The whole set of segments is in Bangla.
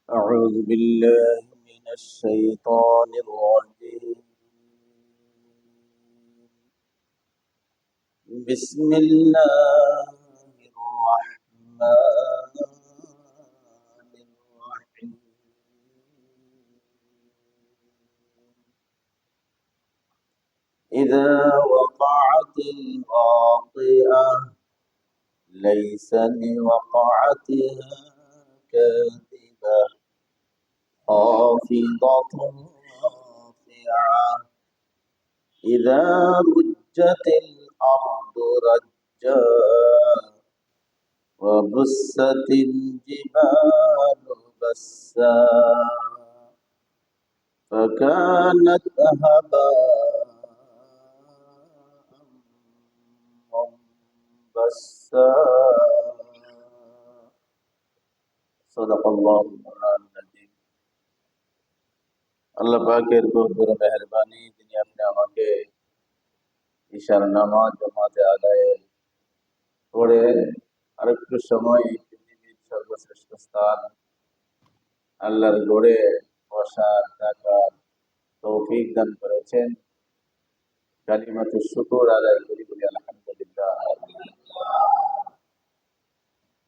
أعوذ بالله من الشيطان الرجيم. بسم الله الرحمن الرحيم. إذا وقعت الواقعة ليس لوقعتها كاذبة خافضة رافعة إذا رجت الأرض رجا وبست الجبال بسا فكانت هباء منبثا صدق الله العظيم. আল্লাহ পাকের বহুত বড় মেহেরবানি, তিনি আপনি আমাকে ঈশার নামাজ জামাতে আদায়ে করে আরেকটু সময় পৃথিবীর সর্বশ্রেষ্ঠ স্থান আল্লাহর গড়ে বসার থাকার তৌফিক দান করেছেন। কালিমাতুশ শুকর আদায় করি, বলি আলহামদুলিল্লাহ।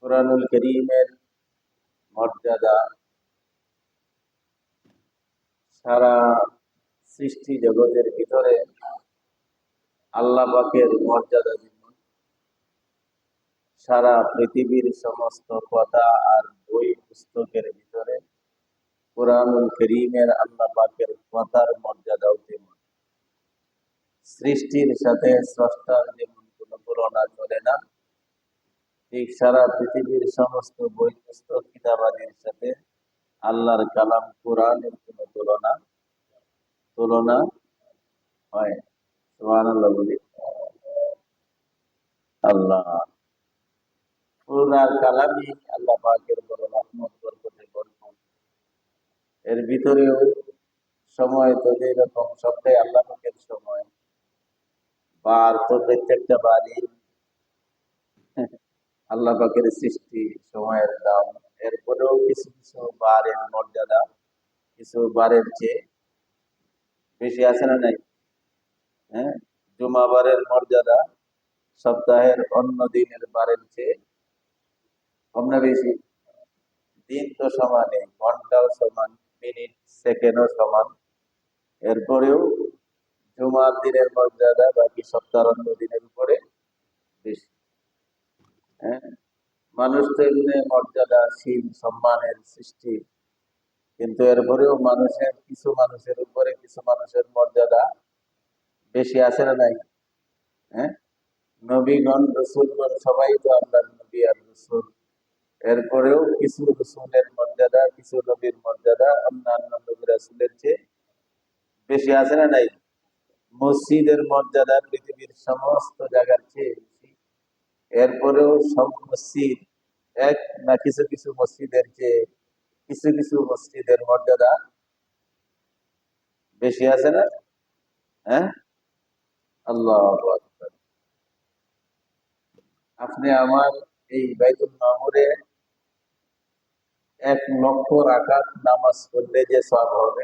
কুরআনুল কারীমের মর্যাদা সারা সৃষ্টি জগতের ভিতরে আল্লাহ পাকের মর্যাদা যেমন, সারা পৃথিবীর সমস্ত কথা আর বই পুস্তকের ভিতরে কুরআনুল কারীমের আল্লাহ পাকের কথার মর্যাদাও তেমন। সৃষ্টির সাথে স্রষ্টার যেমন কোনো তুলনা চলে না, ঠিক সারা পৃথিবীর সমস্ত বই পুস্তক কিতাবাদির সাথে আল্লাহর কালাম কুরআনের কোনো তুলনা হয়। সুবহানাল্লাহ বলি। আল্লাহ পুরা কালামই আল্লাহ পাকের বড় রহমত বরকতে ভরপুর। এর ভিতরেও সময় তো যেরকম, সবটাই আল্লাহ পাকের সময়। বার তো প্রত্যেকটা বারই আল্লাহ পাকের সৃষ্টি, সময়ের দাম। এরপরেও কিছু কিছু বারের মর্যাদা কিছু বারের চেয়ে বেশি আছে না নাই? হ্যাঁ, জুমাবারের মর্যাদা সপ্তাহের অন্য দিনের বারের চেয়ে কম না বেশি? দিন তো সমানই, ঘন্টাও সমান, মিনিট সেকেন্ডও সমান। এরপরেও জুমার দিনের মর্যাদা বাকি সপ্তাহের অন্য দিনের উপরে বেশি। হ্যাঁ, মানুষ তো এমনি মর্যাদাশীল, সম্মানের সৃষ্টি, কিন্তু এরপরেও মানুষের উপরে কিছু মানুষের মর্যাদা বেশি আছে না নাই? হ্যাঁ, নবীগণ রসুলগণ সবাই তো আল্লাহর নবী আর রসুল। এরপরেও কিছু রসুলের মর্যাদা, কিছু নবীর মর্যাদা অন্যান্য নবী রাসূলের চেয়ে বেশি আছে না নাই? মসজিদের মর্যাদা পৃথিবীর সমস্ত জায়গার চেয়ে বেশি। এরপরেও সব মসজিদ এক না, কিছু কিছু মসজিদের চেয়ে কিছু কিছু মসজিদের মর্যাদা বেশি আছে না? হ্যাঁ, আল্লাহু আকবার। আপনি আমার এই বাইতুল মামুরে 1,00,000 রাকাত নামাজ পড়লে যে সওয়াব হবে,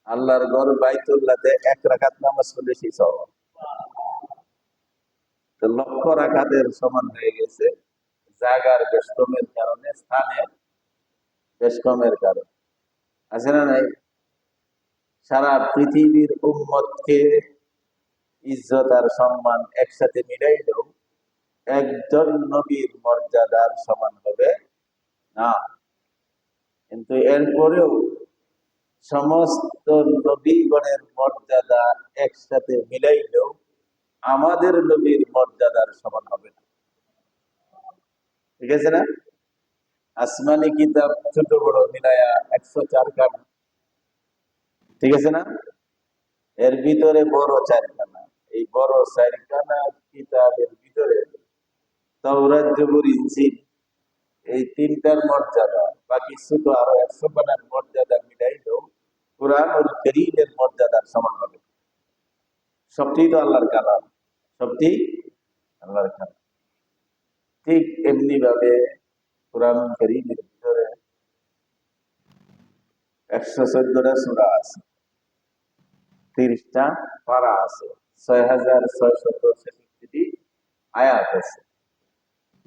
আল্লাহর ঘর বাইতুল্লাহতে 1 রাকাত নামাজ পড়লে সেই সওয়াব। তো 1,00,000 রাকাতের সমান হয়ে গেছে জায়গার বেশকমের কারণে, স্থানের বেশকমের কারণে। আছে না নাই? সারা পৃথিবীর উম্মতকে ইজ্জত আর সম্মান একসাথে মিলাইলেও একজন নবীর মর্যাদার সমান হবে না। কিন্তু এরপরেও সমস্ত নবীগণের মর্যাদা একসাথে মিলাইলেও আমাদের নবীর মর্যাদার সমান হবে না। ঠিক আছে না? আসমানি কিতাব ছোট বড় মিলায়া 104 খানা, ঠিক আছে না? এর ভিতরে বড় 4খানা। এই বড় 4খানা কিতাবের ভিতরে তাওরাত, জবুর, ইনজিল, এই 3টার মর্যাদা, বাকি ছোট আরো 100 খানার মর্যাদা মিলাইলেও কুরআনুল কারীমের মর্যাদার সমান হবে। সবটি তো আল্লাহর কালাম, সবটি আল্লাহর কালাম। ঠিক এমনি ভাবে কুরআনুল কারীমের ভিতরে 114টা সূরা আছে, 30টা পারা আছে, 6666টি আয়াত আছে।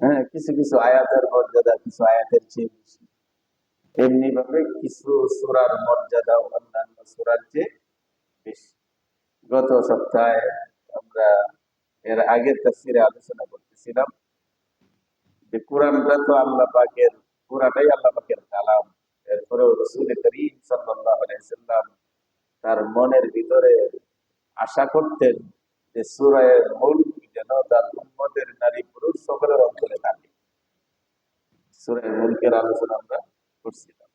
হ্যাঁ, কিছু কিছু আয়াতের মর্যাদা কিছু আয়াতের চেয়ে বেশি। এমনি ভাবে কিছু সূরার মর্যাদা অন্যান্য সূরার চেয়ে বেশি। গত সপ্তাহে আমরা এর আগের তাফসীরে আলোচনা করতেছিলাম যে কোরআনটা তো আল্লাহ পাকের, পুরাটাই আল্লাহ পাকের কালাম। এরপরে রাসূল করিম সাল্লাল্লাহু আলাইহি সাল্লাম তার মনের ভিতরে আশা করতেন যে সূরা মুলক যেন তার উম্মতের নারী পুরুষ সকলের অন্তরে থাকে। সূরা মুলকের আলোচনা আমরা করছিলাম।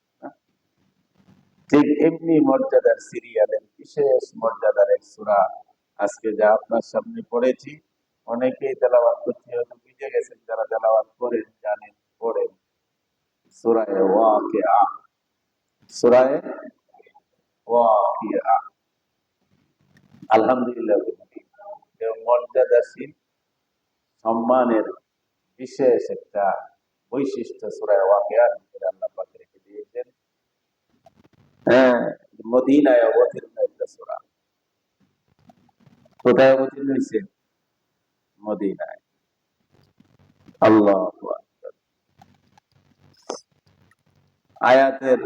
ঠিক এমনি মর্যাদার সিরিয়ালের বিশেষ মর্যাদার এক সূরা আজকে যা আপনার সামনে পড়েছি। অনেকেই তেলাওয়াত করতে হয়তো বুঝে গেছেন, যারা তেলাওয়াত করেন জানেন পড়েন। সূরা ওয়াকিয়া, সূরা ওয়াকিয়া। আলহামদুলিল্লাহ, মর্যাদাশীল সম্মানের বিশেষ একটা বৈশিষ্ট্য সূরা ওয়াকিয়ার ভিতরে আল্লাহ পাক রেখে দিয়েছেন। হ্যাঁ, মদিনায় অবতীর্ণ একটা সূরা। কোথায় অবতীর্ণ হয়েছে? মদিনায়। আল্লাহু আকবার। আয়াতের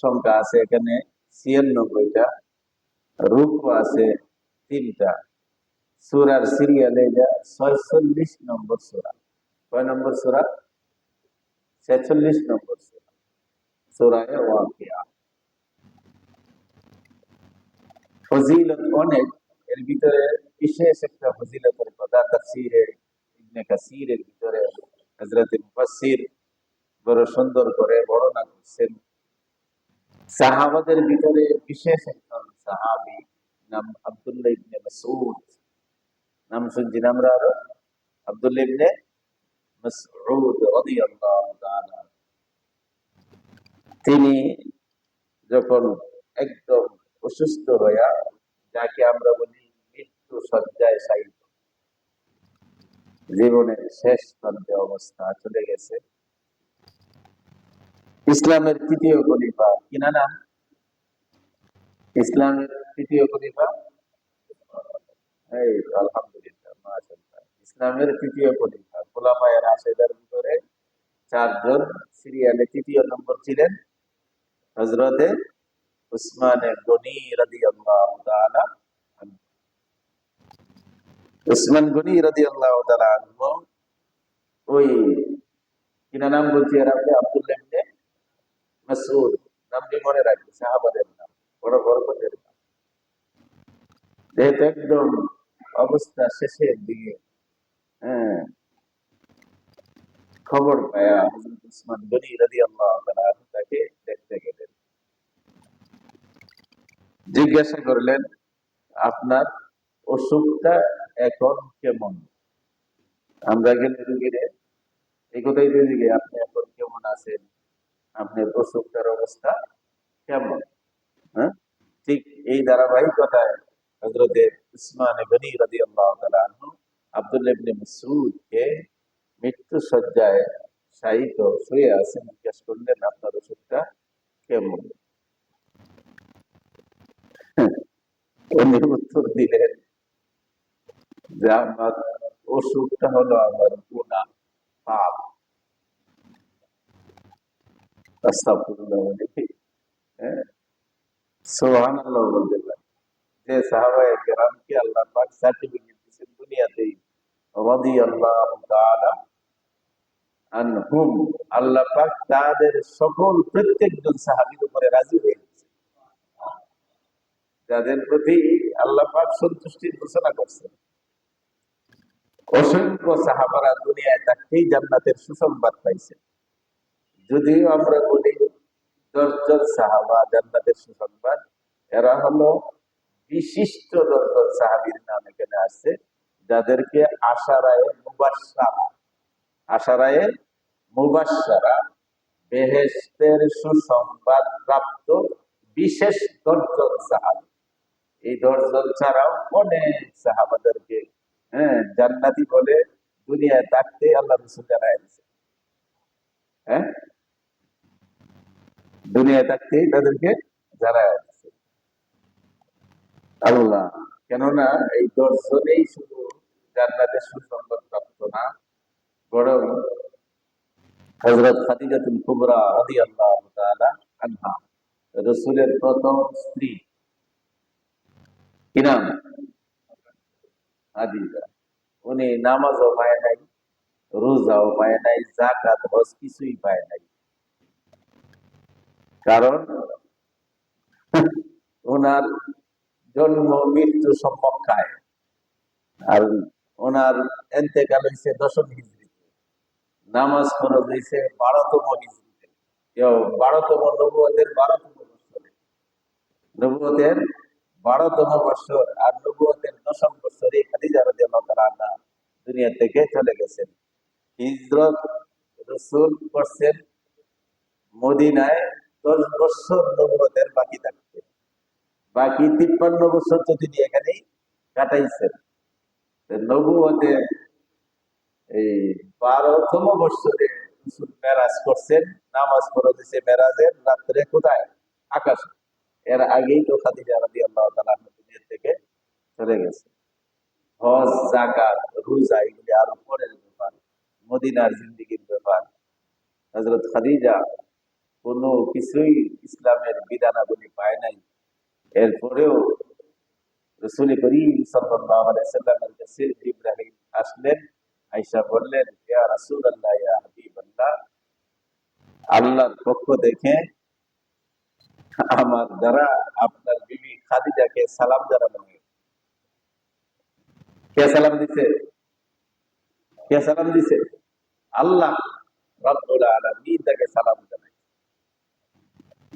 সংখ্যা আছে এখানে 96টা, রূপ আছে 3টা। সূরার সিরিয়ালে যা 46 নম্বর সূরা। কয় নম্বর সূরা? 46 নম্বর সূরা, সূরা ওয়াকিয়া। ফজিলত অনেক, এর ভিতরে বিশেষ একটা ফজিলতের কথা তাফসীরে ইবনে কাসিরের ভিতরে হযরত মুফাসসির বড় সুন্দর করে বর্ণনা করছেন। সাহাবাদের ভিতরে বিশেষ একজন সাহাবী নাম আব্দুল্লাহ ইবনে মাসউদ। নাম শুনছি না আমরা আরো? আব্দুল্লাহ ইবনে মাসউদ রাদিয়াল্লাহু তাআলা। তিনি যখন একদম অসুস্থ হইয়া, যাকে আমরা বলি মৃত্যু শয্যায় শায়িত, জীবনের শেষ প্রান্তে অবস্থা চলে গেছে, ইসলামের তৃতীয় খলিফা, কিনা নাম? ইসলামের তৃতীয় খলিফা, এই আলহামদুলিল্লাহ, মাশাআল্লাহ। ইসলামের তৃতীয় খলিফা খুলাফায়ে রাশেদার ভিতরে 4 জন, সিরিয়ালে তৃতীয় নম্বর ছিলেন হযরতে উসমান গনি রাদিয়াল্লাহু তাআলা আনহু। উসমান গনি রাদিয়াল্লাহু তাআলা আনহু, ওই কিনা নাম বলছি এর আগে? আব্দুল্লাহ ইবনে মাসউদ। নামটি মনে রাখবে, সাহাবাদের নাম, বড় বরকতের নাম। যেহেতু একদম অবস্থা শেষের দিকে, হ্যাঁ, খবর পায়া হযরত উসমান গনি রাদিয়াল্লাহু তাআলা আনহু তাকে দেখতে গেলেন। জিজ্ঞাসা করলেন, আপনার অসুখটা এখন কেমন? আমরা গেলে রুগীরে এই কথাই দিয়ে, আপনি এখন কেমন আছেন, আপনার অসুখটার অবস্থা কেমন? হ্যাঁ, ঠিক এই ধারাবাহিকতায় হযরতে উসমান গনি রাদিয়াল্লাহু তাআলা আনহু আব্দুল্লাহ ইবনে মাসউদকে মৃত্যু শয্যায় শায়িত শুয়ে আছেন, জিজ্ঞেস করলেন, আপনার অসুখটা কেমন? উনি উত্তর দিলেন যে আমার অসুখটা হলো আমার গুনাহ, পাপ। আস্তাগফিরুল্লাহ। হ্যাঁ, সুবহানাল্লাহ বলতে পারি। যে সাহাবায়ে কেরামকে আল্লাহ পাক সার্টিফিকেট দিয়েছেন দুনিয়াতেই, রাদিয়াল্লাহু তাআলা আনহুম, আল্লাহ পাক তাদের সকল প্রত্যেকজন সাহাবীর উপরে রাজি হয়ে গেছে, যাদের প্রতি আল্লাহ পাক সন্তুষ্টির ঘোষণা করছেন। অসংখ্য সাহাবারা দুনিয়ায় থাকতেই জান্নাতের সুসংবাদ পাইছে। যদিও আমরা বলি 10 জন সাহাবা জান্নাতের সুসংবাদ, এরা হলো বিশিষ্ট 10 জন সাহাবীর নাম এখানে আছে, যাদেরকে আশারায়ে মুবাশশারা, আশারায়ে মুবাশশারা, বেহেশতের সুসংবাদ প্রাপ্ত বিশেষ 10 জন সাহাবী। এই 10 জন ছাড়াও অনেক সাহাবাদেরকে, হ্যাঁ, জান্নাতি বলে দুনিয়ায় থাকতে আল্লাহ রাসূল জানায় দিয়েছেন। হ্যাঁ, দুনিয়ায় থাকতেই তাদেরকে যারা আছে আল্লাহ, কেননা এই 10 জনেই শুধু জান্নাতের সুসংবাদ প্রাপ্ত না, বরং হযরত খাদিজাতুল কুবরা রাদিয়াল্লাহু তাআলা আনহা, রাসূলের প্রথম স্ত্রী, কি নাম? খাদিজা। উনি নামাজও পায় নাই, রোজাও পায় নাই, যাকাত হজ কিছুই পায় নাই। কারণ ওনার জন্ম মৃত্যু সম্পর্কায়, আর ওনার এন্তেকাল হয়েছে 10ম হিজরিতে, নামাজ ফরজ হয়েছে 12তম হিজরিতে, 12তম নবুয়তের 12তম বছরে, নবুয়তের 12তম বছর, আর নবুয়তের 10ম বছরে খাদিজা রাদিয়াল্লাহু তাআলা আনহা দুনিয়া থেকে চলে গেছেন। হিজরত রাসূল করছেন মদিনায় 10 বছর নবুয়তের বাকি থাকতে, বাকি 53 বছর তো তিনি এখানেই কাটাইছেন। নবুয়তের এই 12তম বছরে রাসূল মেরাজ করছেন, নামাজ ফরজ হয়েছে মেরাজের রাত্রে, কোথায়? আকাশে। এর আগেই তো খাদিজা রাদিয়াল্লাহু তাআলা দুনিয়া থেকে চলে গেছে। হজ, যাকাত, রোজা এগুলি আরো পরের ব্যাপার, মদিনার জিন্দেগির ব্যাপার। হযরত খাদিজা কোনো কিছুই ইসলামের বিধানাবলী পায় নাই, এরপরেও রাসূল করিম সাল্লাল্লাহু আলাইহি সাল্লামের কাছে জিবরাইল আসলেন, আয়েশা বললেন, ইয়া রাসূলুল্লাহ, ইয়া হাবিবাল্লাহ, আল্লাহর পক্ষ থেকে আমার দ্বারা আপনার বিবি খাদিজাকে সালাম জানানো হয়েছে। কে সালাম দিছে? কে সালাম দিছে? আল্লাহ রাব্বুল আলামিন তাকে সালাম জানায়,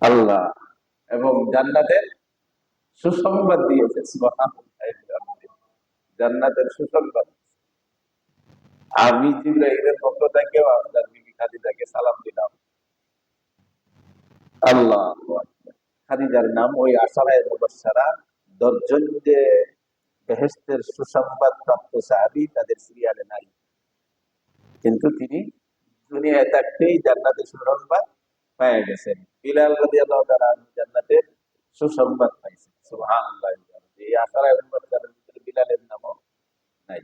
আল্লাহ, এবং জান্নাতের সুসংবাদ দিয়েছে। সুবহানাল্লাহ, জান্নাতের সুসংবাদ। আমি জিবরাইলের পক্ষ থেকেও আপনার বিবি খাদিজাকে সালাম দিলাম। আল্লাহ, খাদিজার নাম ওই আশারায়ে মুবাশশারা 10 জন যে বেহেশতের সুসংবাদ প্রাপ্ত সাহাবী, তাদের সিরিয়ালে নাই, কিন্তু তিনি দুনিয়ায় থাকতেই জান্নাতের সুসংবাদ পেয়ে গেছেন। বিলাল রাদিয়াল্লাহু তাআলা জান্নাতের সুসংবাদ পাইছেন। সুবহানাল্লাহ। এই আশারায়ে মুবাশশারার ভিতরে বিলালের নামও নাই।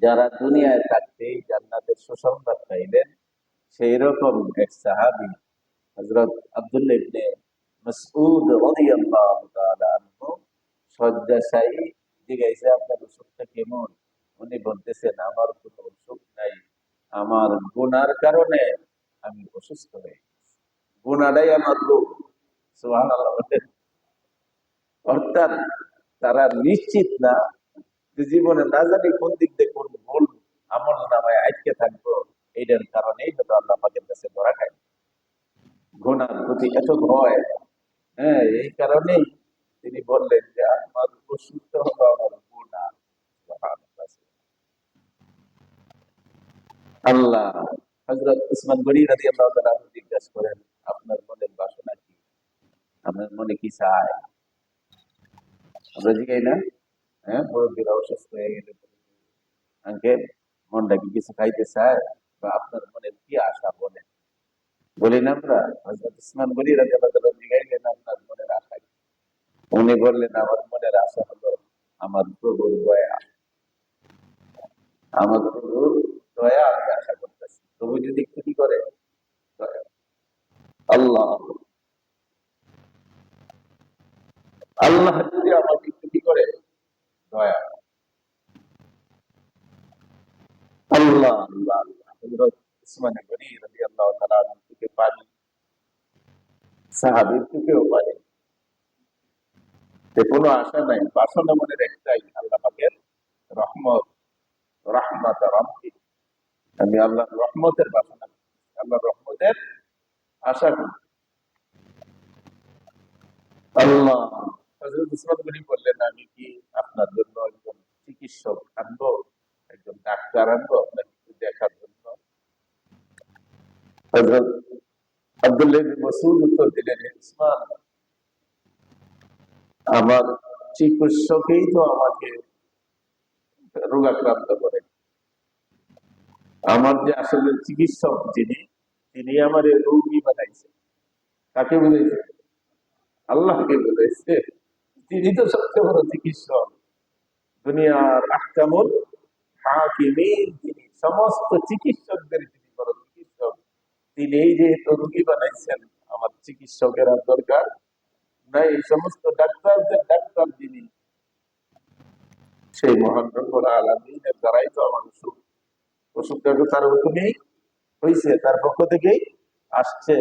যারা দুনিয়ায় থাকতেই জান্নাতের সুসংবাদ পাইলেন, সেই রকম এক সাহাবী হযরত আব্দুল্লাহ ইবনে মাসউদ রাদিয়াল্লাহু তাআলা আনহু শয্যাশায়ী, জিজ্ঞাসা, আপনার অসুখটা কেমন? উনি বলতেছেন, আমার কোনো অসুখ নাই, আমার গুনার কারণে আমি অসুস্থ হয়ে গেছি, গুনাটাই আমার রোগ। সুবহানাল্লাহ। অর্থাৎ তারা নিশ্চিত না যে জীবনে না জানি কোন দিক দিয়ে কোন ভুল আমল নামায় আটকে থাকবো, এইটার কারণেই হয়তো আল্লাহ পাকের কাছে ধরা খায়। গুনার প্রতি এত ভয়, হ্যাঁ, এই কারণেই তিনি বললেন যে আমার অসুস্থ হলো আমার গুনাহ। আল্লাহ। হযরত উসমান গনি রাদিয়াল্লাহু তাআলা জিজ্ঞাসা করেন, আপনার মনের বাসনা কি? আপনার মনে কি চায়? আমরা জিজ্ঞাই না, হ্যাঁ, মুরব্বীরা অসুস্থ হয়ে গেলে আঙ্কেল, মনটা কি কিছু খাইতে চায়, বা আপনার মনের কি আশা বলেন, বলি না আমরা? হযরত উসমান গনি রাদিয়াল্লাহু তাআলা জিজ্ঞাইলেন, আপনার মনের আশা কি? উনি বললেন, আমার মনের আশা হলো আমার প্রভুর দয়া, আমার প্রভুর দয়া আমি আশা করতেছি। প্রভু যদি ক্ষতি করে, দয়া। আল্লাহ, আল্লাহ যদি আমাকে ক্ষতি করে, দয়া। আল্লাহ, আল্লাহ, আল্লাহ। হযরত উসমান গনি রাদিয়াল্লাহু তাআলা আনহু থেকে পানি, সাহাবীর থেকেও পানি, যে কোনো আশা নাই, বাসনা মনের একটাই, আল্লাহ পাকের রহমত, রাহমাত রাব্বি, আমি আল্লাহর রহমতের বাসনা করি, আল্লাহর রহমতের আশা করি। আল্লাহ। হযরত উসমান গনি বললেন, আমি কি আপনার জন্য একজন চিকিৎসক আনবো, একজন ডাক্তার আনবো আপনাকে একটু দেখার জন্য? হযরত আব্দুল্লাহ ইবনে মাসউদ উত্তর দিলেন, হে উসমান, আমার চিকিৎসকই তো আমাকে রোগাক্রান্ত করে, আমার যে আসলে চিকিৎসক যিনি, তিনি আমার রোগী বানাইছেন। কাকে বুঝাইছে? আল্লাহকে বুঝাইছে। তিনি তো সবচেয়ে বড় চিকিৎসক, দুনিয়ার আহকামুল হাকিমিন, তিনি সমস্ত চিকিৎসকদের তিনি বড় চিকিৎসক। তিনি এই যে রোগী বানাইছেন, আমার চিকিৎসকের আর দরকার নাই, সমস্ত ডাক্তারদের ডাক্তার যিনি, সেই মহান রব্বুল আলামিনের দ্বারাই তো আমার অসুখটা তো তার হুকুমেই হয়েছে, তার পক্ষ থেকেই আসছে,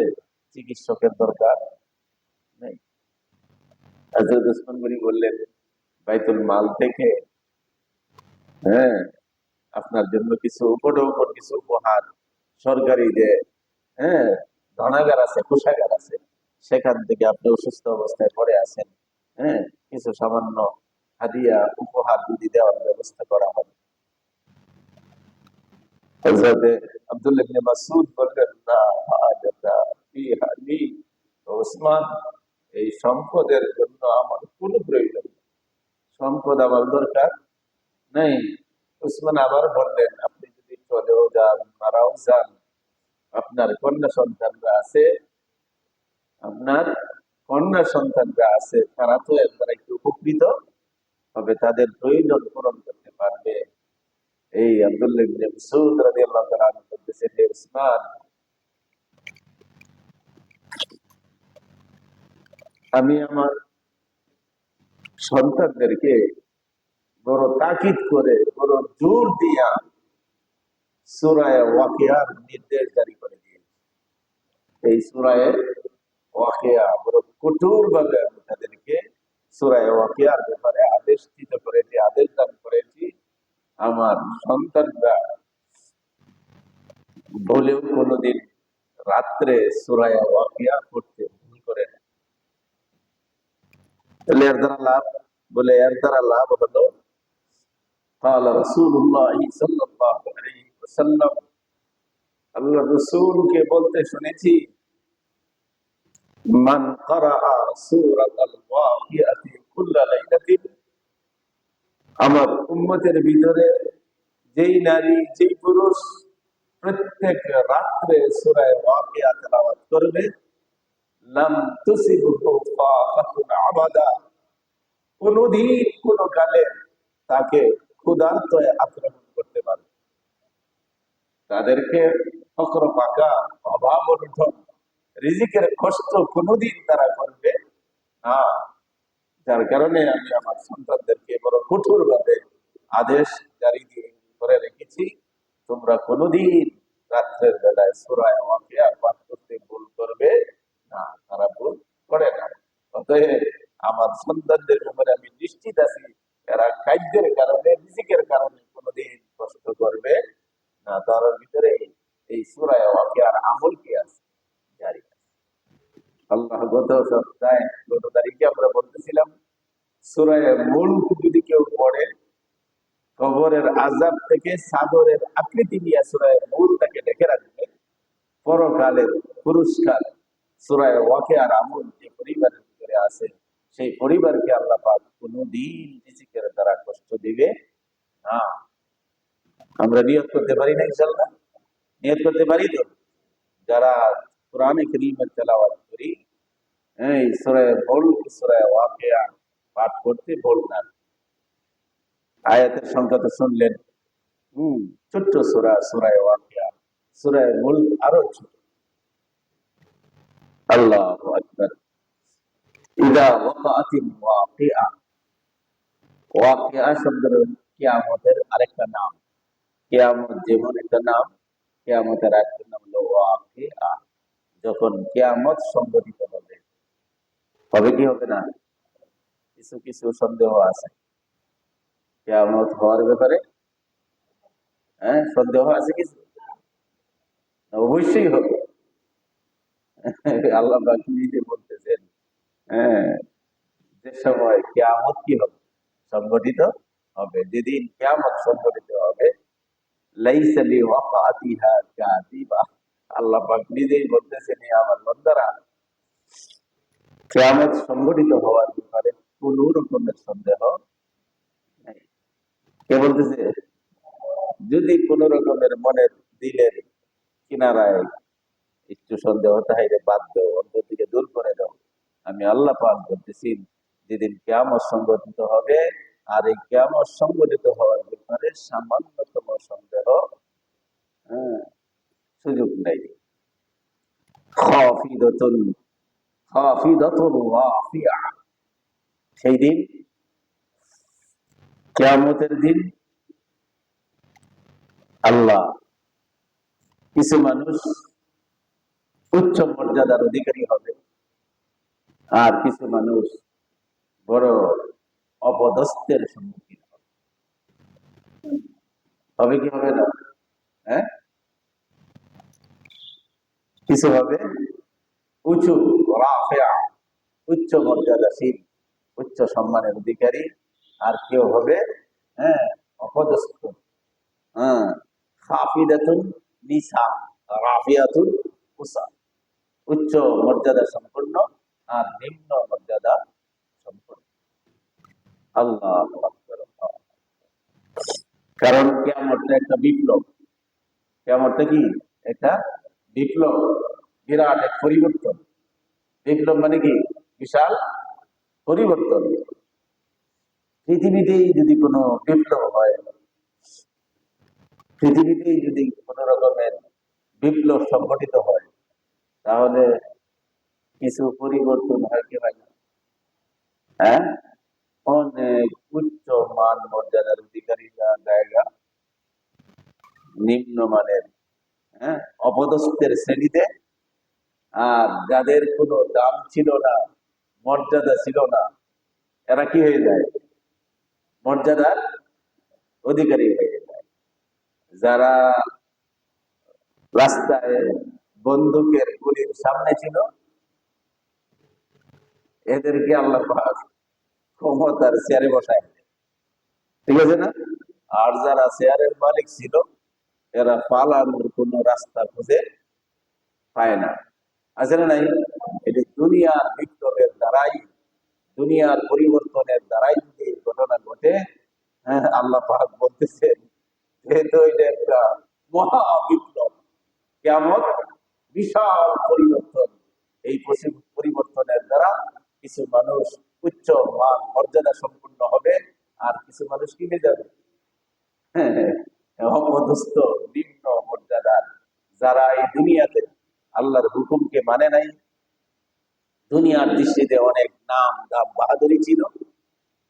চিকিৎসকের দরকার নেই। হযরত ওসমান গনি বললেন, বাইতুল মাল থেকে হ্যাঁ আপনার জন্য কিছু উপঢৌকন, কিছু উপহার, সরকারি যে হ্যাঁ ধনাগার আছে, কোষাগার আছে, সেখান থেকে আপনি অসুস্থ অবস্থায় পড়ে আছেন, কিছু সামান্য হাদিয়া উপহার যদি দেওয়ার ব্যবস্থা করা হবে। হযরতে আব্দুল্লাহ ইবনে মাসউদ বললেন, না হাজাতা ফিহা লি, ওসমান, এই সম্পদের জন্য আমার কোনো প্রয়োজন নেই, সম্পদ আমার দরকার নেই। ওসমান আবার বললেন, আপনি যদি চলেও যান, মারাও যান, আপনার কন্যা সন্তানরা আছে, আপনার কন্যা সন্তানরা আছে, তারা তো একবার একটু উপকৃত হবে, তাদের প্রয়োজন পূরণ করতে পারবে। এই আব্দুল্লাহ ইবনে মাসউদ রাদিয়াল্লাহু তাআলা আনহু বলতেছেন, হে উসমান, আমি আমার সন্তানদেরকে বড় তাকিদ করে, বড় জোর দিয়া সূরা ওয়াকিয়ার নির্দেশ জারি করে দিয়েছি। এই সূরা ওয়াকিয়া বড় কঠোর ভাবে আমি তাদেরকে সূরা ওয়াকিয়ার ব্যাপারে আদেশিত করেছি, আদেশ দান করেছি। আমার সন্তানরা বলেও কোনোদিন রাত্রে সূরা ওয়াকিয়া পড়তে ভুল করে না। তাহলে এর দ্বারা লাভ, বলে এর দ্বারা লাভ হলো, قال رسول الله صلى الله عليه وسلم, আল্লাহ রাসূলকে বলতে শুনেছি, মান ক্বারাআ সূরাতাল ওয়াকিয়াতি কুল্লা লাইলাতিন, আমার উম্মতের ভিতরে যেই নারী, যেই পুরুষ প্রত্যেক রাত্রে সূরা ওয়াকিয়া তেলাওয়াত করবে, লাম তুসিবহু ফাকাতুন আবাদা, কোনদিন কোন কালে তাকে ক্ষুধার্তয় আক্রমণ করতে পারবে, তাদেরকে ফকর পাকা, অভাব অনটন, রিজিকের কষ্ট কোনদিন তারা করবে না। যার কারণে আমি আমার সন্তানদেরকে বড় কঠোর ভাবে আদেশ জারি দিয়ে করে রেখেছি, তোমরা কোনদিন রাত্রের বেলায় সূরা ওয়াকিয়া পাঠ করতে ভুল করবে না, তারা ভুল করে না। অতএব আমার সন্তানদের ব্যাপারে আমি নিশ্চিত আছি, এরা খাদ্যের কারণে, রিজিকের কারণে কোনদিন কষ্ট করবে না। তার ভিতরে এই সূরা ওয়াকিয়ার আমল কি আছে, জারি আছে। আল্লাহ গত সপ্তাহে, গত তারিখে আমরা বলতেছিলাম, সূরা মুলক যদি কেউ পড়ে, কবরের আযাব থেকে সাদরের আকৃতি নিয়ে সূরা মুলকটাকে ঢেকে রাখবে, পরকালের পুরস্কার সূরা ওয়াকিয়ার আমল যে পরিবারের ভিতরে আছে, সেই পরিবারকে আল্লাহ পাক কোনদিন রিজিকের দ্বারা কষ্ট দিবে না। আমরা নিয়ত করতে পারি না? ইনশাআল্লাহ নিয়ত করতে পারি তো? যারা কোরআনে কারীমের তেলাওয়াত করি, এই সূরা মুলক, সূরা ওয়াকিয়া পাঠ করতে ভুল না। আয়াতের সংখ্যা তো শুনলেন, ছোট্ট সূরা, সূরা ওয়াকিয়া, সূরা মুলক আরো ছোট। আল্লাহু আকবার। ইদা ওয়াকাতিল ওয়াকিয়া, ওয়াকিয়া শব্দের কিয়ামতের আরেকটা নাম। কিয়ামত যেমন একটা নাম, কিয়ামতের আরেকটা নাম হলো ওয়াকিয়া। যখন কিয়ামত সংঘটিত হবে, হবে কি হবে না? কিছু কিছু সন্দেহ আছে কিয়ামত হওয়ার ব্যাপারে, সন্দেহ আছে কিছু? অবশ্যই হবে। আল্লাহ পাক নিজে বলতেছেন, যে সময় কিয়ামত কি হবে, সংগঠিত হবে, যেদিন কিয়ামত সংগঠিত হবে, লাইসা লিওয়াকাতিহা কাযিবা, আল্লাহ পাক নিজেই বলতেছেন, আমার বান্দারা, কিয়ামত সংগঠিত হওয়ার ব্যাপারে কোন রকমের সন্দেহ নেই। কে বলতেছে? যদি কোন রকমের মনের দিলের কিনারায় একটু সন্দেহ তাহাইরে বাদ দাও, অন্তর থেকে দূর করে দাও। আমি আল্লাহ পাক বলতেছি, যেদিন কিয়ামত সংগঠিত হবে, আর এই কিয়ামত সংগঠিত হওয়ার ব্যাপারে সামান্যতম সন্দেহ হ্যাঁ, সুযোগ নেই। খাফিদাতুন খাফিদাতুন রাফিয়া। সেই দিন, কিয়ামতের দিন, আল্লাহ কিছু মানুষ উচ্চ মর্যাদার অধিকারী হবে, আর কিছু মানুষ বড় অপদস্থের সম্মুখীন হবে। হবে কি হবে না? হ্যাঁ, কিছু হবে উঁচু, রাফিয়া, উচ্চ মর্যাদাশীল, উচ্চ সম্মানের অধিকারী, আর কেউ হবে হ্যাঁ অপদস্থ। হ্যাঁ, খাফিদাতুন নিসা, রাফিয়াতুন উসা, উচ্চ মর্যাদা সম্পন্ন আর নিম্ন মর্যাদা সম্পন্ন। আল্লাহ আকবার। কারণ কিয়ামতটা একটা বিপ্লব। কিয়ামতটা কি? একটা বিপ্লব, বিরাট এক পরিবর্তন। বিপ্লব মানে কি? বিশাল পরিবর্তন। পৃথিবীতেই যদি কোনো বিপ্লব হয়, পৃথিবীতেই যদি কোন রকমের বিপ্লব সংঘটিত হয়, তাহলে কিছু পরিবর্তন হয় কি হয় না? হ্যাঁ, অনেক উচ্চ মান মর্যাদার অধিকারীরা জায়গা নিম্নমানের, হ্যাঁ অপদস্থের শ্রেণীতে, আর যাদের কোনো দাম ছিল না, মর্যাদা ছিল না, এরা কি হয়ে যায়? মর্যাদার অধিকারী হয়ে যায়। যারা রাস্তায় বন্দুকের গুলির সামনে ছিল, এদেরকে আল্লাহ পাক ক্ষমতার চেয়ারে বসায়, ঠিক আছে না? আর যারা চেয়ারের মালিক ছিল, এরা পালানোর কোন রাস্তা খুঁজে পায় না। আছে না নাই? এটি দুনিয়ার বিপ্লবের দ্বারাই, দুনিয়ার পরিবর্তনের দ্বারাই যদি এই ঘটনা ঘটে, হ্যাঁ, আল্লাহ পাক বলতেছেন যেহেতু এটা একটা মহা বিপ্লব, কিয়ামত বিশাল পরিবর্তন। এই পরিবর্তনের দ্বারা কিছু মানুষ উচ্চ মান মর্যাদা সম্পন্ন হবে, আর কিছু মানুষ কি হয়ে যাবে? অপদস্থ, নিম্ন মর্যাদার। যারা এই দুনিয়াতে আল্লাহর হুকুমকে মানে নাই, দুনিয়ার দৃষ্টিতে অনেক নাম দাম বাহাদুরি ছিল,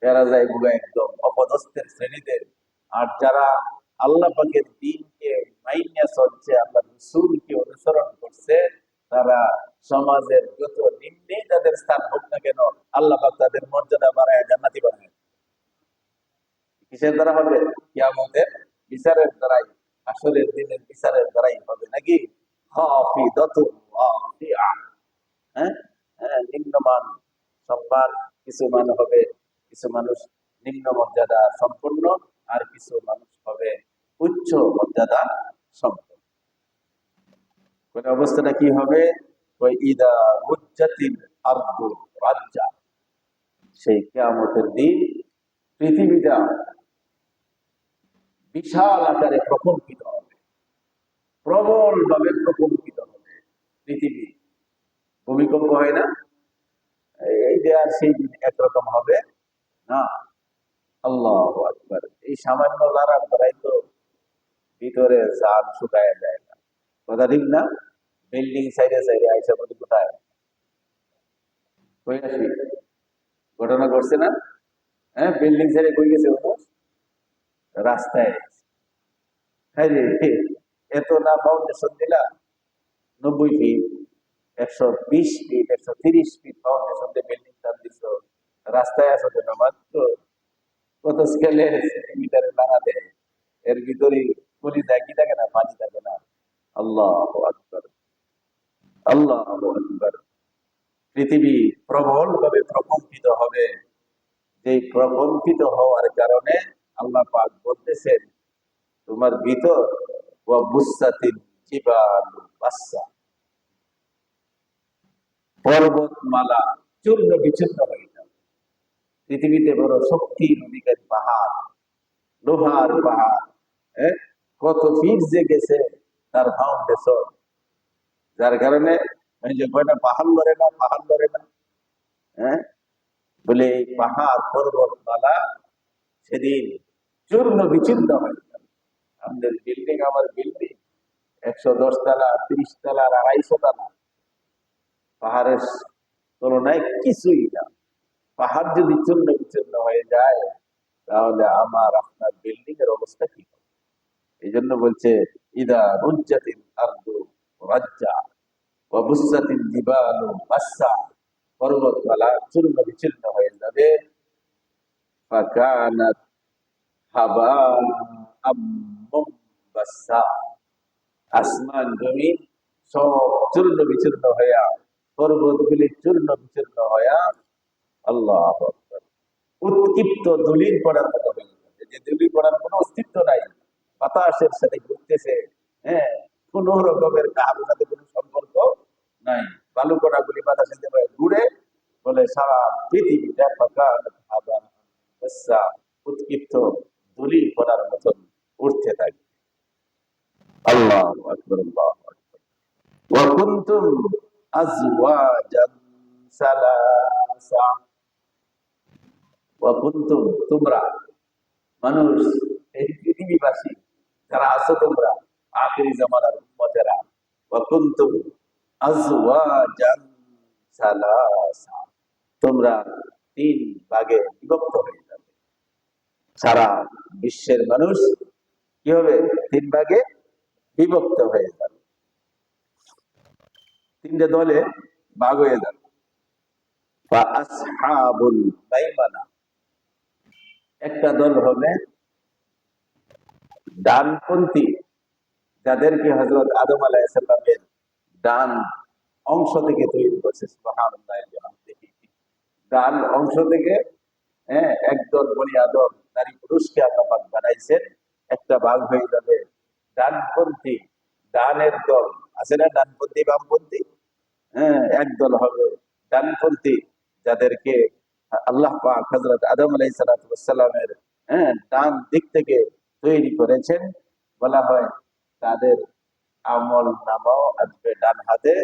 এরা যায় বুঝা একদম অপদস্থের শ্রেণীতে। আর যারা আল্লাহ পাকের দ্বীনকে মাইনে চলছে, আল্লাহ রাসূলকে অনুসরণ করছে, তারা সমাজের যত নিম্নে তাদের স্থান হোক না কেন, আল্লাহ পাক তাদের মর্যাদা বাড়ায় জান্নাতি বানায়। কিসের দ্বারা হবে? কিয়ামতের বিচারের দ্বারাই, আসরের দিনের বিচারের দ্বারাই হবে নাকি? খাফিদাতুন রাফিয়া। হ্যাঁ, হ্যাঁ, নিম্নমান সম্মান কিছু মান হবে, কিছু মানুষ নিম্ন মর্যাদা সম্পন্ন, আর কিছু মানুষ হবে উচ্চ মর্যাদা সম্পন্ন। কোন অবস্থাটা কি হবে? ইদা রুজ্জাতিল আরদু রাজ্জা, সেই কিয়ামতের দিন পৃথিবীটা বিশাল আকারে প্রকম্পিত হবে, প্রবল ভাবে প্রকম্পিত হবে পৃথিবী। ভূমিকম্প হয় না? এই দেয়ার সেই দিন একরকম হবে না। আল্লাহু আকবার। এই সামান্য লড়ার দ্বারাই তো ভিতরে জান শুকায় যায় না, কথা ঠিক না? বিল্ডিং সাইডে সাইডে আইসা বলি কোথায় কই আসি, ঘটনা ঘটছে না? হ্যাঁ, বিল্ডিং সাইডে কই গেছে? রাস্তায়। হ্যাঁ রে, এত না ফাউন্ডেশন দিলা, 90 ফিট, 120 ফিট, 130 ফিট ফাউন্ডেশন দিয়ে বিল্ডিং টান দিছ, রাস্তায় আসো কেন? মাত্র কত স্কেলে মিটারে লাগা দেয়, এর ভিতরে কলি যায় কি থাকে না, পানি থাকে না। আল্লাহু আকবার, আল্লাহু আকবার। পৃথিবী প্রবল ভাবে প্রকম্পিত হবে। যে প্রকম্পিত হওয়ার কারণে আল্লাহ পাক বলতেছেন, তোমার ভিতর ওয়া বুসাতিল জিবালু বাসসা, পর্বতমালা চূর্ণ বিচূর্ণ হয়ে যাবে। পৃথিবীতে বড় শক্তির অধিকারী পাহাড়, লোহার পাহাড়, কত ফিট যে গেছে তার ফাউন্ডেশন, যার কারণে ওই যে কয়টা পাহাড় লড়ে না, পাহাড় লড়ে না, হ্যাঁ, বলে এই পাহাড় পর্বতমালা সেদিন চূর্ণ বিচূর্ণ হয়ে যাবে। আমাদের বিল্ডিং, আমার বিল্ডিং 110 তলা, 30 তলা আর 250 তলা, পাহাড়ের তুলনায় কিছুই না। পাহাড় যদি চূর্ণ বিচূর্ণ হয়ে যায় তাহলে আমার আপনার বিল্ডিং এর অবস্থা কি হবে? এই জন্য বলছে ইদা রুজ্জাতিল আরদু রাজ্জা ওয়া বুসাতিল জিবালু বাসসা, পর্বতমালা চূর্ণ বিচূর্ণ হয়ে যাবে। ফাকানাত হাবাআম মুনবাসসা, আসমান জমিন সব চূর্ণ বিচূর্ণ হইয়া, পর্বতগুলি চূর্ণ বিচূর্ণ হইয়া আল্লাহু আকবার উৎক্ষিপ্ত ধুলির পড়ার মতো হয়ে যাবে, যে ধুলি পড়ার কোনো অস্তিত্ব নাই, বাতাসের সাথে ঘুরতেছে, হ্যাঁ, কোন রকমের কারোর সাথে কোনো সম্পর্ক নাই। বালুকণা গুলি বাতাসে যে ঘুরে, বলে সারা পৃথিবীটা ফাঁকা আবার উৎক্ষিপ্ত ধুলি পড়ার মতন উঠতে থাকে। আল্লাহু আকবার, আল্লাহু আকবার। ওয়া কুনতুম আজওয়াজান সালাসা, ওয়া কুনতুম তোমরা, মানুষ, এই পৃথিবীবাসী যারা আছো তোমরা, আখিরি জামানার উম্মতেরা, ওয়া কুনতুম আজওয়াজান সালাসা, তোমরা 3 ভাগে বিভক্ত হয়ে যাবে। সারা বিশ্বের মানুষ কি হবে? 3 ভাগে বিভক্ত হয়ে যাবে, 3টে দলে ভাগ হয়ে যাবে। আসহাবুল মাইমানা, একটা দল হবে ডানপন্থী, যাদেরকে হযরত আদম আলাইহিস সালামের ডান অংশ থেকে তৈরি করছে। সুবহানাল্লাহ, ডান অংশ থেকে, হ্যাঁ, একদল বনি আদম নারী পুরুষকে আল্লাহ পাক বানাইছেন। একটা ভাগ হয়ে যাবে ডানপন্থী, ডানের দল আছে না, ডানপন্থী বামপন্থী, হ্যাঁ, একদল হবে ডানপন্থী, যাদেরকে আল্লাহ পাক হযরত আদম আলাইহিস সালামের, হ্যাঁ, ডান দিক থেকে তৈরি করেছেন। বলা হয় তাদের আমল নামাও আসবে ডান হাতে,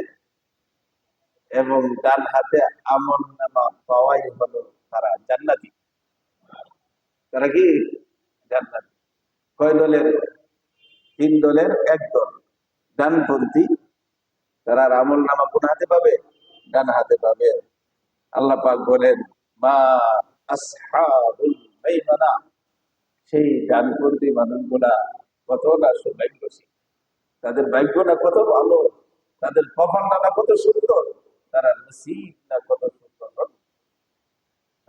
এবং ডান হাতে আমল নামা পাওয়াই হলো তারা জান্নাতি। তারা কি জান্নাতি? কয় দলের? 3 দলের এক দল ডানপন্থী, তারা আমল নামা কোন হাতে পাবে? ডান হাতে পাবে। আল্লাহ পাক বলেন মা আসহাবুল মাইমানা, সেই ডানপন্থী মানুষগুলা কতটা সৌভাগ্যশী, তাদের ভাগ্যটা কত ভালো, তাদের কপালটা কত সুন্দর, তারা নসিবটা কত সুন্দর।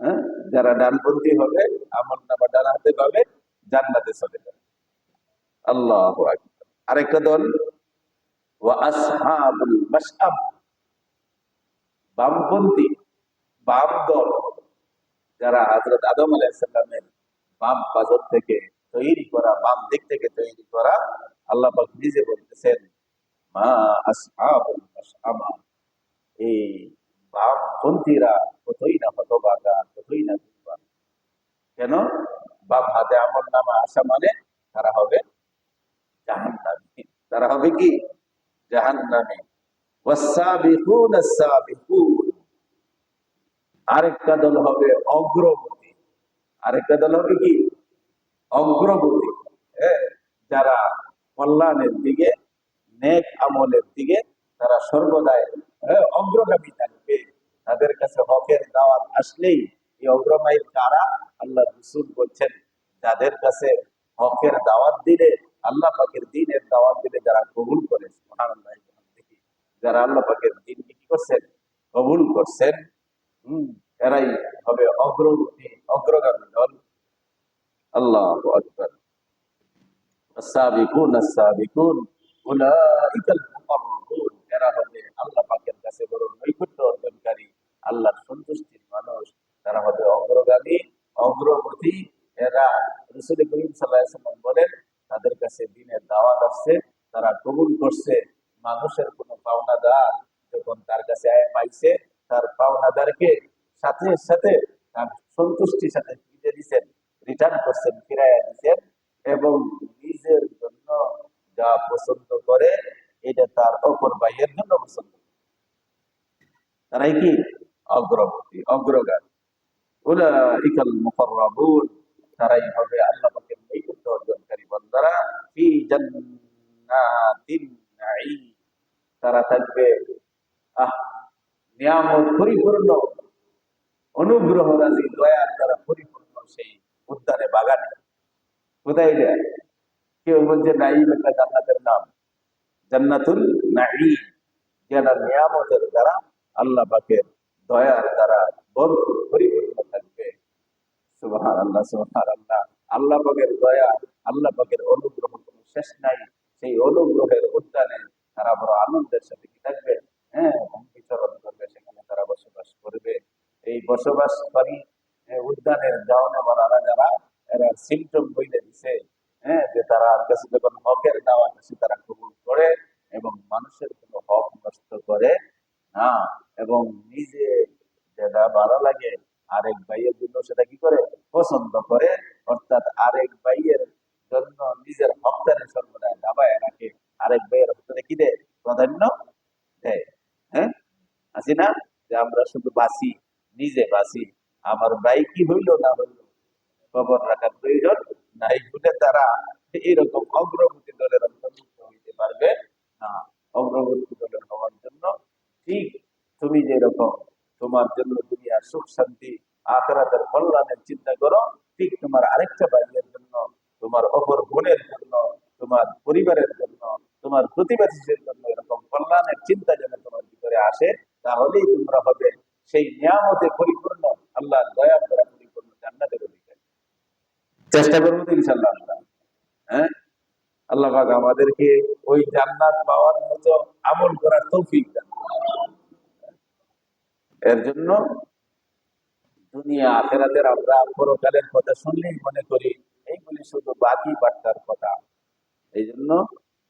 হ্যাঁ, যারা ডানপন্থী হবে আমল নামা ডান হাতে পাবে, জান্নাতে চলে যাবে। আল্লাহু আকবার। আরেকটা দল ওয়া আসহাবুল মাশআম, বামপন্থী, বাম দল, যারা হযরত আদম আলাইহিস সালামের বাম পাজর থেকে তৈরি করা, বাম দিক থেকে তৈরি করা। আল্লাহ পাক নিজে বলতেছেন মা আসহাবুল মাশআমা, এই বামপন্থীরা কতই না হতভাগা, কতই না দুর্ভাগা। কেন? বাম হাতে আমল নামা আসা মানে তারা হবে জাহান্নামী, তারা হবে কি? জাহান্নামী। ওয়াস-সাবিকুন আস-সাবিকুন, আরেকটা দল হবে অগ্রগতি, আরেকটা দল হবে কি? অগ্রগতি, হ্যাঁ, যারা কল্যাণের দিকে, নেক আমলের দিকে তারা সর্বদাই, হ্যাঁ, অগ্রগামী থাকবে। তাদের কাছে হকের দাওয়াত আসলেই, এই অগ্রমাইল কারা? আল্লাহ রাসূল বলছেন যাদের কাছে হকের দাওয়াত দিলে, আল্লাহ পাকের দ্বীনের দাওয়াত দিলে যারা কবুল করে, সুবহানাল্লাহ, যারা আল্লাহ পাকের দ্বীনকে কি করছেন? কবুল করছেন, এরাই হবে অগ্রগতি, অগ্রগামী দল। আল্লাহু আকবার। السابقون السابقون أولئك المقربون, এরা হবে আল্লাহ পাকের কাছে বড় নৈকট্য অর্জনকারী, আল্লাহর সন্তুষ্টির মানুষ, তারা হবে অগ্রগামী, অগ্রগতি। এরা, রাসূল করিম সাল্লাল্লাহু আলাইহি ওয়াসাল্লাম বলেন, তাদের কাছে দ্বীনের দাওয়াত আসছে, তারা কবুল করছে। মানুষের কোনো পাওনাদার যখন তার কাছে পাইছে, তার পাওনাদারকে সাথে সাথে তার সন্তুষ্টির সাথে ফিরে দিচ্ছেন, রিটার্ন করছেন, ফিরাইয়া দিচ্ছেন, এবং নিজের জন্য যা পছন্দ করে এটা তার অপর ভাইয়ের জন্য পছন্দ। তারাই কি অগ্রগতি, অগ্রগামী। উলাইকাল মুকাররাবুন, তারাই হবে আল্লাহ পাকের নৈকট্য অর্জনকারী বান্দারা। ফি জান্নাতিন নাঈম, তারা থাকবে আহ নিয়ামত পরিপূর্ণ, অনুগ্রহ রাজি, দয়ার দ্বারা পরিপূর্ণ সেই উদ্যানে, বাগানে। কোথায় এটা? কেউ বলছে নাঈম একটা জান্নাতের নাম, জান্নাতুল নাঈম, যেটা নিয়ামতের দ্বারা, আল্লাহ পাকের দয়ার দ্বারা ভরপুর পরিপূর্ণ থাকবে। সুবহানাল্লাহ, সুবহানাল্লাহ। আল্লাহ পাকের দয়া, আল্লাহ পাকের অনুগ্রহ কোনো শেষ নাই। সেই অনুগ্রহের উদ্যানে তারা বড় আনন্দের সাথে কি থাকবে? হ্যাঁ, বিচরণ করবে, সেখানে তারা বসবাস করবে। এই বসবাসকারী উদ্যানের যাওয়ানেওয়ালারা যারা, এরা সিমটম বইলে দিছে, হ্যাঁ, যে তারা কাছে যখন হকের দাওয়াত আসে তারা কবুল করে এবং মানুষের কোনো হক নষ্ট করে না, এবং নিজে যেটা ভালো লাগে আরেক ভাইয়ের জন্য সেটা কি করে? পছন্দ করে। অর্থাৎ আরেক ভাইয়ের জন্য নিজের হকটারে সর্বদা দাবায় রাখে, আরেক ভাইয়ের হকটারে কি দেয়? প্রাধান্য দেয়। হ্যাঁ, আছি না? যে আমরা শুধু বাঁচি, নিজে বাঁচি, আমার ভাই কি হইলো না হইলো খবর রাখার প্রয়োজন নাই বলে তারা এরকম অগ্রগতি দলের অন্তর্ভুক্ত হইতে পারবে না। অগ্রগতি দলের হওয়ার জন্য ঠিক তুমি যেরকম তোমার জন্য দুনিয়ার সুখ শান্তি, আখিরাতের কল্যাণের চিন্তা করো, ঠিক তোমার আরেকটা ভাইয়ের জন্য, তোমার অপর বোনের জন্য, তোমার পরিবারের জন্য, তোমার প্রতিবেশীদের জন্য এরকম কল্যাণের চিন্তা যেন তোমার ভিতরে আসে, তাহলেই তোমরা হবে সেই নিয়ামতে পরিপূর্ণ, আল্লাহ দয়া দ্বারা পরিপূর্ণ জান্নাতের অধিকারী। চেষ্টা করবো তো ইনশাল্লাহ আমরা। হ্যাঁ, আল্লাহ পাক আমাদেরকে ওই জান্নাত পাওয়ার মতো আমল করার তৌফিক দান। এর জন্য দুনিয়া আখেরাতের আমরা পরকালের কথা শুনলেই মনে করি এইগুলি শুধু বাকি বার্তার কথা। এই জন্য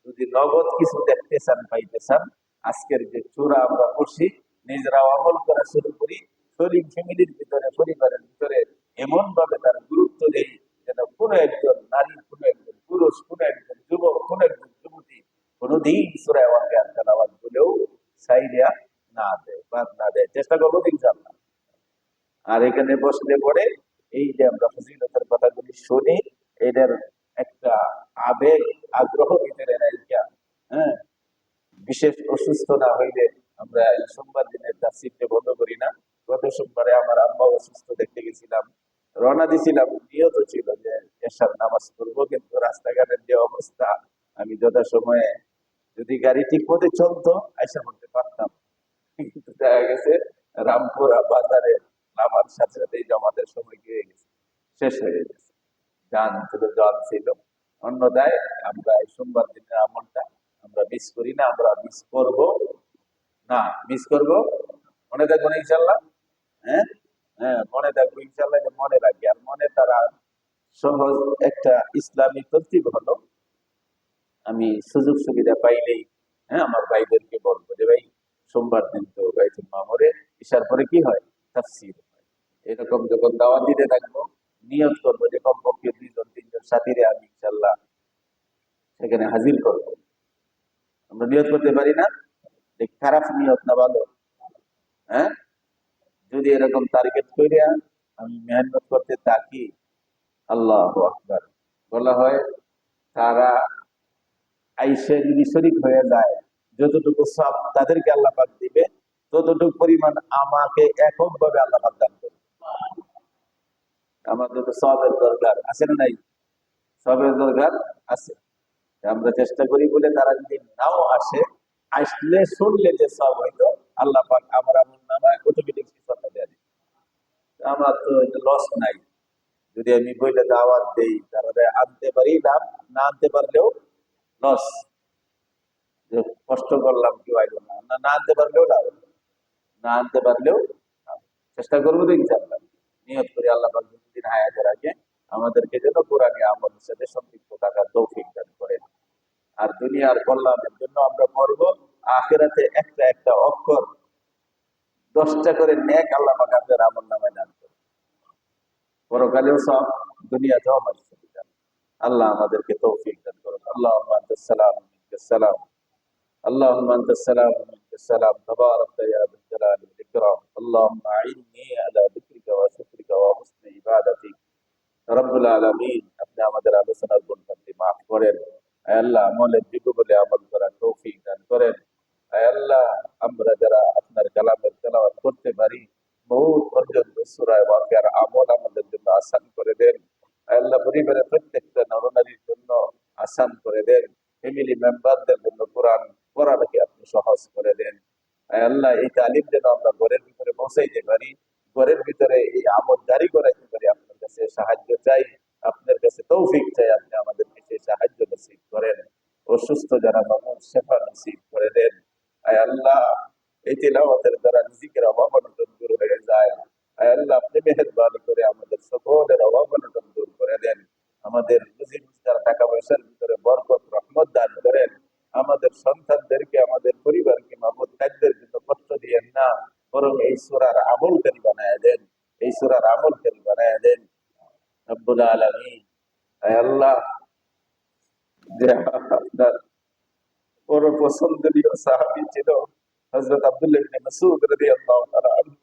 যদি নগদ কিছু দেখতে চান, পাইতে চান, আজকের যে চূড়া আমরা করছি, নিজেরাও আমল করা শুরু করি, শরীর ফ্যামিলির ভিতরে, পরিবারের ভিতরে এমন ভাবে তার গুরুত্ব দেই যেন কোনো একজন নারী, কোনো একজন পুরুষ, কোনো একজন যুবক, কোনো একজন যুবতী কোনোদিন সূরা ওয়াকিয়ার তেলাওয়াত বলেও সাইরিয়া না দেয়, বাদ না দেয়। চেষ্টা করবো ইনশাআল্লাহ। আর এখানে বসলে পরে এই যে আমরা ফজিলতের কথাগুলি শুনি, এদের একটা আবেগ, আগ্রহ ভিতরে রাইখা, হ্যাঁ, বিশেষ অসুস্থ না হইলে আমরা এই সোমবার দিনের তাফসীরকে বন্ধ করি না। গত সোমবারে আমার আম্মা অসুস্থ, দেখতে গেছিলাম, রওনা দিছিলাম, নিয়ত ছিল যে এশার নামাজ পড়বো, কিন্তু রাস্তাঘাটের যে অবস্থা, আমি যথাসময়ে যদি গাড়ি ঠিক মতো চলতো আইসা করতে পারতাম, কিন্তু দেখা গেছে রামপুরা বাজারে নামার সাথে সাথে জমাতের সময় কি হয়ে গেছে, শেষ হয়ে গেছে। গান ছিল, জন ছিল। অন্যথায় আমরা এই সোমবার দিনের আমলটা আমরা মিস করি না, আমরা মিস করব না, মিস করব। মনে থাকবো না ইনশাল্লাহ? হ্যাঁ, হ্যাঁ, মনে থাকবো ইনশাল্লাহ। মনে রাখি, আর মনে তারা সহজ একটা ইসলামী তরতিব হলো, আমি সুযোগ সুবিধা পাইলেই, হ্যাঁ, আমার ভাইদেরকে বলবো যে ভাই সোমবার দিন তো বাইতুল মামুরে ইশার পরে কি হয়? তাফসীর হয়। এরকম যখন দাওয়াত দিতে থাকবো, নিয়ত করবো যে কমপক্ষে 2-3 জন সাথীরে আমি ইনশাল্লাহ সেখানে হাজির করবো। আমরা নিয়ত করতে পারি না? যে খারাপ নিয়ত না ভালো? হ্যাঁ, যদি এরকম টার্গেট করে আমি মেহনত করতে থাকি, আল্লাহু আকবার, বলা হয় তারা আইসে যদি শরীক হয়ে যায়, যতটুকু সব তাদেরকে আল্লাহ পাক দিবে, ততটুকু পরিমাণ আমাকে এককভাবে আল্লাহ পাক দান করবে। আমাদের তো সবের দরকার আছে না নাই? সবের দরকার আছে। আমরা চেষ্টা করি বলে তারা যদি নাও আসে, আসলে শুনলে যে সব হইতো, আল্লাহ পাক আমার আমল নামায় অটোমেটিক সবটা দেয়। আমার তো লস নাই। যদি আমি বইলে দাওয়াত দেই, তারা আনতে পারি লাভ, না আনতে পারলেও লস। কষ্ট করলাম, কেউ আইলো না, না আনতে পারলেও লাভ, না আনতে পারলেও লাভ। চেষ্টা করবো তো ইনশাআল্লাহ। নিয়ত করি আল্লাহ পাক যতদিন হায়াতে রাখে আমাদেরকে যেন কোরআনী আমলের সাথে সম্পৃক্ত থাকার তৌফিক দান করে। আর দুনিয়ার কল্যাণের জন্য আমরা মরবো, আখিরাতে একটা একটা অক্ষর 10টা করে নেক আল্লাহ পাক আপনার আমল নামায় দান করে। পরকালেও সব, দুনিয়াতেও আমার সুবিধা। আল্লাহ আমাদেরকে তৌফিক দান করুন। আল্লাহুম্মা আনতাস সালাম, মিনকাস সালাম। اللهم أنت السلام ومنك السلام تبارك يا ذا الجلال والإكرام اللهم أعني على ذكرك وشكرك وحسن عبادتك রব্বুল আলামিন আপনি আমাদের আলোচনার গুণাবলী মাফ করেন। আয় আল্লাহ আমলের যোগ্য বলে আমল করার তৌফিক দান করেন। আয় আল্লাহ আমরা যারা আপনার কালামের তেলাওয়াত করতে পারি বহু পর্যন্ত সূরা ওয়াকিয়ার আমল আমাদের জন্য আসান করে দেন। আয় আল্লাহ পরিবারের প্রত্যেকটা নরনারীর জন্য আসান করে দেন। ফ্যামিলি মেম্বারদের জন্য কোরআন পড়াটাকে আপনি সহজ করে দেন। আয় আল্লাহ এই তালিম যেন আমরা ঘরের ভিতরে পৌঁছাইতে পারি, ঘরের ভিতরে এই আমল জারি করাইতে পারি। আপনার কাছে সাহায্য চাই, আপনার কাছে তৌফিক চাই, আপনি আমাদেরকে সেই সাহায্য নসিব করেন। অসুস্থ যারা মানুষ সেবা নসিব করে দেন। আয় আল্লাহ এই তিলাওয়াতের দ্বারা রিজিকের অভাব অনটন দূর হয়ে যায়। আয় আল্লাহ আপনি মেহেরবানি করে আমাদের সকলের অভাব অনটন দূর করে দেন। আমাদের রুজি রোজগার টাকা পয়সার ভিতরে বরকত রহমত দান করেন। আমাদের সন্তানদেরকে আমাদের পরিবারকে মাহমুদ খাদ্যের জন্য কষ্ট দিয়েন না, বরং এই সূরার আমলকারী বানায় দেন, এই সূরার আমলকারী বানায় দেন রব্বুল আলামিন। আয় আল্লাহ যে আপনার বড় পছন্দনীয় সাহাবী ছিল হযরত আব্দুল্লাহ ইবনে মাসউদ রাদিয়াল্লাহু তাআলা আনহু,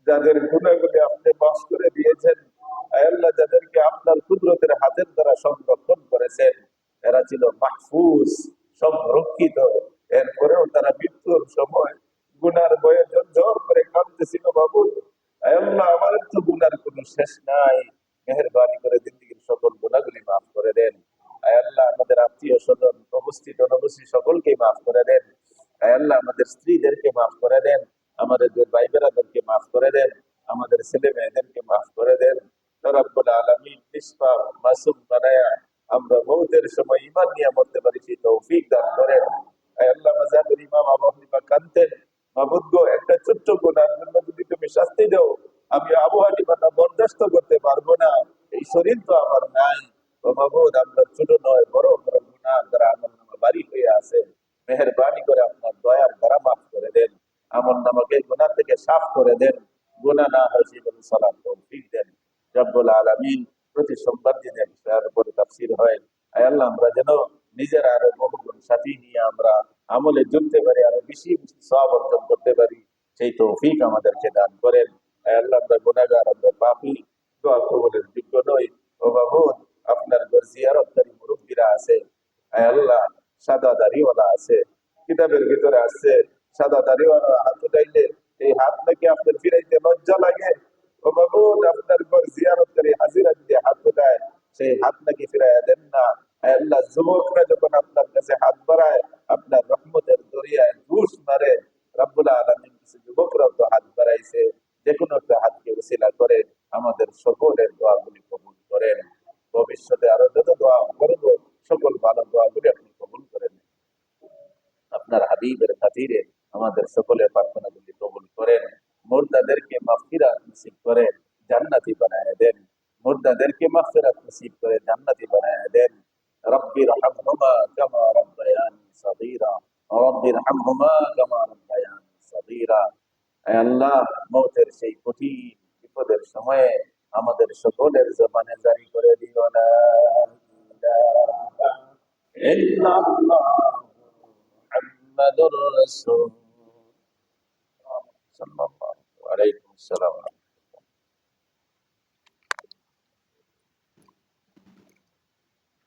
যাদের গুনাহগুলি আপনি মাফ করে দিয়েছেন। আয় আল্লাহ যাদেরকে আপনার কুদরতের হাতের দ্বারা সংরক্ষণ করেছেন, এরা ছিল মাহফুজ, সংরক্ষিত। এরপরেও তারা মৃত্যুর সময় গুনার বয়ে ঝরঝর করে কাঁদতেছিল। বাবু আয় আল্লাহ আমাদের তো গুনার কোনো শেষ নাই, মেহেরবানি করে জিন্দেগীর সকল গুনাহগুলি মাফ করে দেন। আয় আল্লাহ আমাদের আত্মীয় স্বজন অবস্থিত অনবস্থিত সকলকে মাফ করে দেন। আয় আল্লাহ আমাদের স্ত্রীদেরকে মাফ করে দেন, আমাদের ভাই বেড়াদেরকে মাফ করে দেন, আমাদের ছেলে মেয়েদেরকে মাফ করে দেন। রব্বুল আলামিন নিষ্পাপ মাসুম বানায়া আমরা মৌতের সময় ঈমান নিয়ে মরতে পারি সেই তৌফিক দান করেন। আয় আল্লাহ মাযহাবের ইমাম আবু হানিফা কাঁদতেন, মাবুদ গো একটা ছোট্ট গুনার জন্য যদি তুমি শাস্তি দাও আমি আবু হানিফাটা বরদাস্ত করতে পারবো না, এই শরীর তো আমার নাই। ও মাবুদ আমরা ছোট নয় বড় বড় গুনাহ দ্বারা আমলনামা ভারী হয়ে আছে, মেহেরবানি করে আপনার দয়ার দ্বারা মাফ করে দেন, আমলনামাকে গুনাহ থেকে সাফ করে দেন, গুনাহ না হয় সেভাবে চলার তৌফিক দেন রব্বুল আলামিন। প্রতি সোমবার দিনে বিষয়ের উপরে তাফসীর হয়। আয় আল্লাহ আমরা যেন নিজের আরো বহুগুণ সাথী নিয়ে আমরা আমলে জুড়তে পারি, আরো বেশি বেশি সওয়াব অর্জন করতে পারি, সেই তৌফিক আমাদেরকে দান করেন। আয় আল্লাহ আমরা গুনাহগার, আমরা পাপী, দোয়া কবুলের যোগ্য নই। ও মাবুদ আপনার ঘর জিয়ারতকারী মুরব্বীরা আছে, আয় আল্লাহ সাদা দাড়িওয়ালা আছে, কিতাবের ভিতরে আছে সাদা দাড়িওয়ালা হাত উঠাইলে এই হাত নাকি আপনার ফিরাইতে লজ্জা লাগে। ও মাবুদ আপনার ঘর জিয়ারতকারী হাজিরা যদি হাত উঠায় সেই হাত নাকি ফিরাইয়া দেন না। আয় আল্লাহ যুবকরা যখন আপনার কাছে হাত বাড়ায় আপনার রহমতের দরিয়ায় ঘুষ মারে। রব্বুল আলামিন কিছু যুবকরাও তো হাত বাড়াইছে, যে কোনো একটা হাতকে উসিলা করে আমাদের সকলের দোয়াগুলি কবুল করেন। ভবিষ্যতে আরো যত দোয়া করবো সকল ভালো দোয়াগুলি আপনি কবুল করেন। আপনার হাবিবের খাতিরে আমাদের সকলের প্রার্থনাগুলি কবুল করেন। মুর্দাদেরকে মাগফিরাত নসিব করে জান্নাতি বানায় দেন, মুর্দাদেরকে মাগফিরাত নসিব করে জান্নাতি বানায় দেন। রব্বির হামহুমা কামা রাব্বায়ানি সগীরা, রব্বির হামহুমা কামা রাব্বায়ানি সগীরা। হে আল্লাহ মওতের সেই কঠিন বিপদের সময়ে আমাদের সকলের জবানে জারি করে দিও না ইলাহা ইল্লাল্লাহ মুহাম্মাদুর রাসূল সাল্লাল্লাহু আলাইহি ওয়াসাল্লাম।